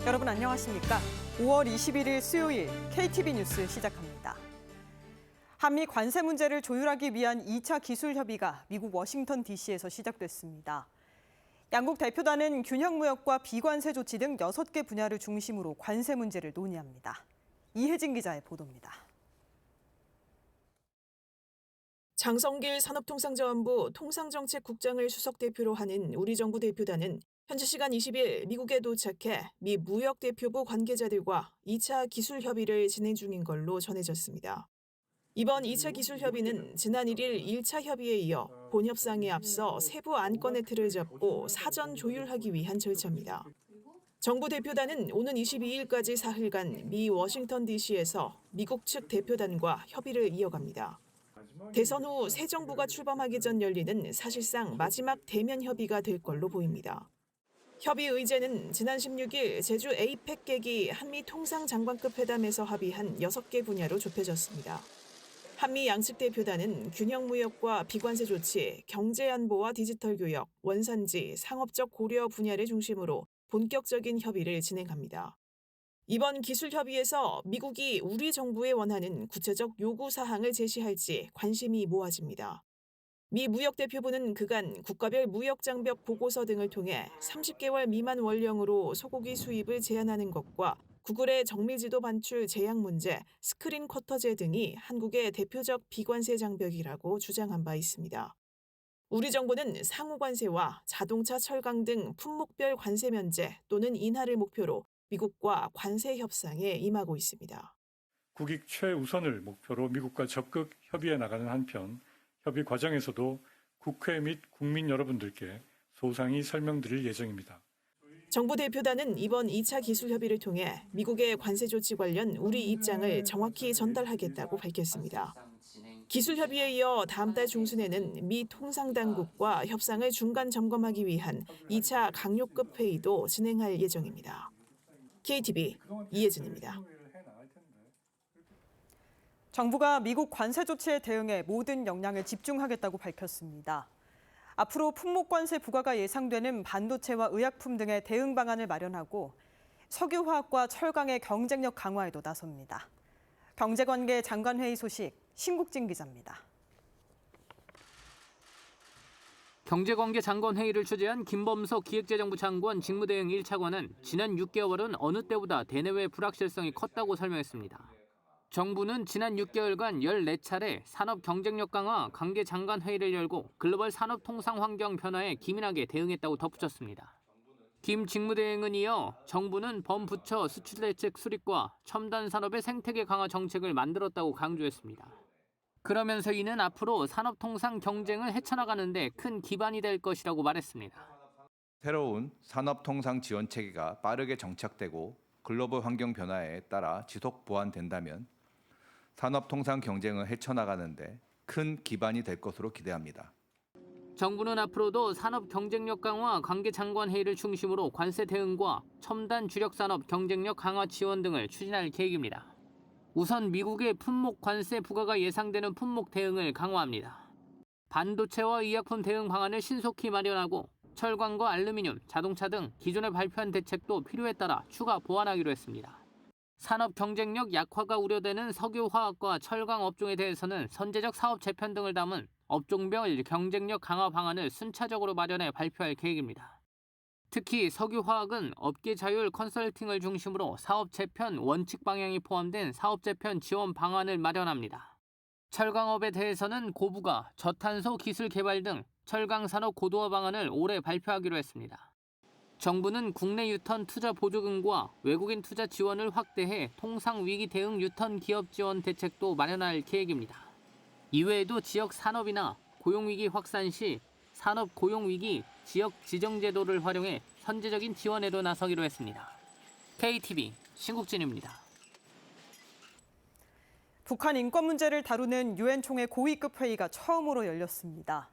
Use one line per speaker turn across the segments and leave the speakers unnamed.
여러분 안녕하십니까? 5월 21일 수요일 KTV 뉴스 시작합니다. 한미 관세 문제를 조율하기 위한 2차 기술 협의가 미국 워싱턴 DC에서 시작됐습니다. 양국 대표단은 균형무역과 비관세 조치 등 6개 분야를 중심으로 관세 문제를 논의합니다. 이혜진 기자의 보도입니다.
장성길 산업통상자원부 통상정책국장을 수석대표로 하는 우리 정부 대표단은 현지 시간 20일 미국에 도착해 미 무역대표부 관계자들과 2차 기술 협의를 진행 중인 걸로 전해졌습니다. 이번 2차 기술 협의는 지난 1일 1차 협의에 이어 본협상에 앞서 세부 안건의 틀을 잡고 사전 조율하기 위한 절차입니다. 정부 대표단은 오는 22일까지 사흘간 미 워싱턴 DC에서 미국 측 대표단과 협의를 이어갑니다. 대선 후 새 정부가 출범하기 전 열리는 사실상 마지막 대면 협의가 될 걸로 보입니다. 협의 의제는 지난 16일 제주 에이펙 계기 한미 통상장관급 회담에서 합의한 6개 분야로 좁혀졌습니다. 한미 양측 대표단은 균형무역과 비관세 조치, 경제안보와 디지털 교역, 원산지, 상업적 고려 분야를 중심으로 본격적인 협의를 진행합니다. 이번 기술 협의에서 미국이 우리 정부에 원하는 구체적 요구 사항을 제시할지 관심이 모아집니다. 미 무역대표부는 그간 국가별 무역장벽 보고서 등을 통해 30개월 미만 원령으로 소고기 수입을 제한하는 것과 구글의 정밀지도 반출 제약 문제, 스크린 쿼터제 등이 한국의 대표적 비관세 장벽이라고 주장한 바 있습니다. 우리 정부는 상호관세와 자동차, 철강 등 품목별 관세 면제 또는 인하를 목표로 미국과 관세 협상에 임하고 있습니다.
국익 최우선을 목표로 미국과 적극 협의해 나가는 한편 협의 과정에서도 국회 및 국민 여러분들께 소상히 설명드릴 예정입니다.
정부 대표단은 이번 2차 기술 협의를 통해 미국의 관세 조치 관련 우리 입장을 정확히 전달하겠다고 밝혔습니다. 기술 협의에 이어 다음 달 중순에는 미 통상당국과 협상을 중간 점검하기 위한 2차 강요급 회의도 진행할 예정입니다. KTV 이혜진입니다.
정부가 미국 관세 조치에 대응해 모든 역량을 집중하겠다고 밝혔습니다. 앞으로 품목관세 부과가 예상되는 반도체와 의약품 등의 대응 방안을 마련하고 석유화학과 철강의 경쟁력 강화에도 나섭니다. 경제관계 장관회의 소식 신국진 기자입니다.
경제관계 장관회의를 주재한 김범석 기획재정부 장관 직무대행 1차관은 지난 6개월은 어느 때보다 대내외 불확실성이 컸다고 설명했습니다. 정부는 지난 6개월간 14차례 산업 경쟁력 강화 관계 장관회의를 열고 글로벌 산업 통상 환경 변화에 기민하게 대응했다고 덧붙였습니다. 김 직무대행은 이어 정부는 범부처 수출대책 수립과 첨단 산업의 생태계 강화 정책을 만들었다고 강조했습니다. 그러면서 이는 앞으로 산업 통상 경쟁을 헤쳐나가는 데 큰 기반이 될 것이라고 말했습니다.
새로운 산업 통상 지원 체계가 빠르게 정착되고 글로벌 환경 변화에 따라 지속 보완된다면 산업 통상 경쟁을 헤쳐나가는 데 큰 기반이 될 것으로 기대합니다.
정부는 앞으로도 산업 경쟁력 강화 관계 장관 회의를 중심으로 관세 대응과 첨단 주력 산업 경쟁력 강화 지원 등을 추진할 계획입니다. 우선 미국의 품목 관세 부과가 예상되는 품목 대응을 강화합니다. 반도체와 의약품 대응 방안을 신속히 마련하고 철강과 알루미늄, 자동차 등 기존에 발표한 대책도 필요에 따라 추가 보완하기로 했습니다. 산업 경쟁력 약화가 우려되는 석유화학과 철강 업종에 대해서는 선제적 사업 재편 등을 담은 업종별 경쟁력 강화 방안을 순차적으로 마련해 발표할 계획입니다. 특히 석유화학은 업계 자율 컨설팅을 중심으로 사업 재편 원칙 방향이 포함된 사업 재편 지원 방안을 마련합니다. 철강업에 대해서는 고부가, 저탄소 기술 개발 등 철강 산업 고도화 방안을 올해 발표하기로 했습니다. 정부는 국내 유턴 투자 보조금과 외국인 투자 지원을 확대해 통상 위기 대응 유턴 기업 지원 대책도 마련할 계획입니다. 이외에도 지역 산업이나 고용위기 확산 시 산업 고용위기 지역 지정제도를 활용해 선제적인 지원에도 나서기로 했습니다. KTV 신국진입니다.
북한 인권 문제를 다루는 유엔 총회 고위급 회의가 처음으로 열렸습니다.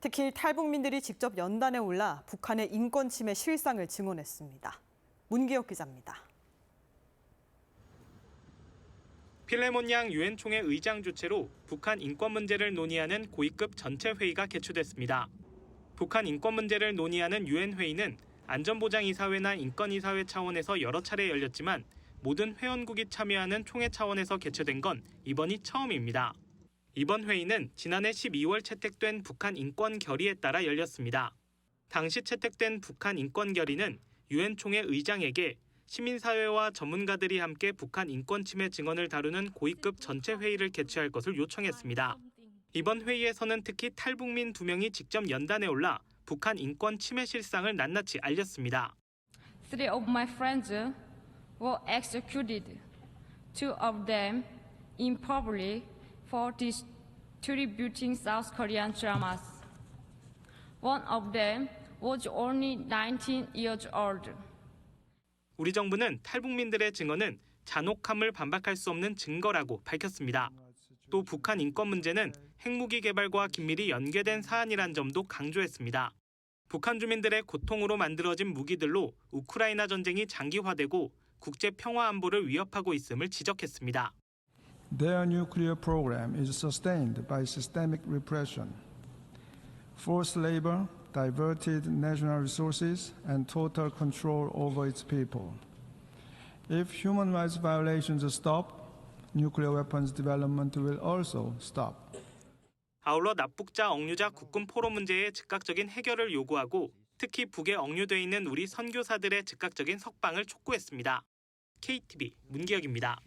특히 탈북민들이 직접 연단에 올라 북한의 인권 침해 실상을 증언했습니다. 문기혁 기자입니다.
필레몬 양 유엔 총회 의장 주최로 북한 인권 문제를 논의하는 고위급 전체 회의가 개최됐습니다. 북한 인권 문제를 논의하는 유엔 회의는 안전보장이사회나 인권이사회 차원에서 여러 차례 열렸지만 모든 회원국이 참여하는 총회 차원에서 개최된 건 이번이 처음입니다. 이번 회의는 지난해 12월 채택된 북한 인권 결의에 따라 열렸습니다. 당시 채택된 북한 인권 결의는 유엔 총회 의장에게 시민사회와 전문가들이 함께 북한 인권 침해 증언을 다루는 고위급 전체 회의를 개최할 것을 요청했습니다. 이번 회의에서는 특히 탈북민 2명이 직접 연단에 올라 북한 인권 침해 실상을 낱낱이 알렸습니다.
3 of my friends were executed. 2 of them in public for distributing South Korean dramas. 1 of them was only 19 years old.
우리 정부는 탈북민들의 증언은 잔혹함을 반박할 수 없는 증거라고 밝혔습니다. 또 북한 인권 문제는 핵무기 개발과 긴밀히 연계된 사안이란 점도 강조했습니다. 북한 주민들의 고통으로 만들어진 무기들로 우크라이나 전쟁이 장기화되고 국제 평화 안보를 위협하고 있음을 지적했습니다.
Their nuclear program is sustained by systemic repression, forced labor, diverted national resources, and total control over its people. If human rights violations stop, nuclear weapons development will also stop.
아울러 납북자, 억류자 국군 포로 문제의 즉각적인 해결을 요구하고 특히 북에 억류돼 있는 우리 선교사들의 즉각적인 석방을 촉구했습니다. KTV 문기혁입니다.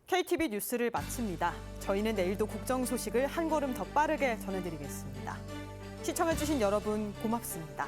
KTV 뉴스를 마칩니다. 저희는 내일도 국정 소식을 한 걸음 더 빠르게 전해드리겠습니다. 시청해주신 여러분 고맙습니다.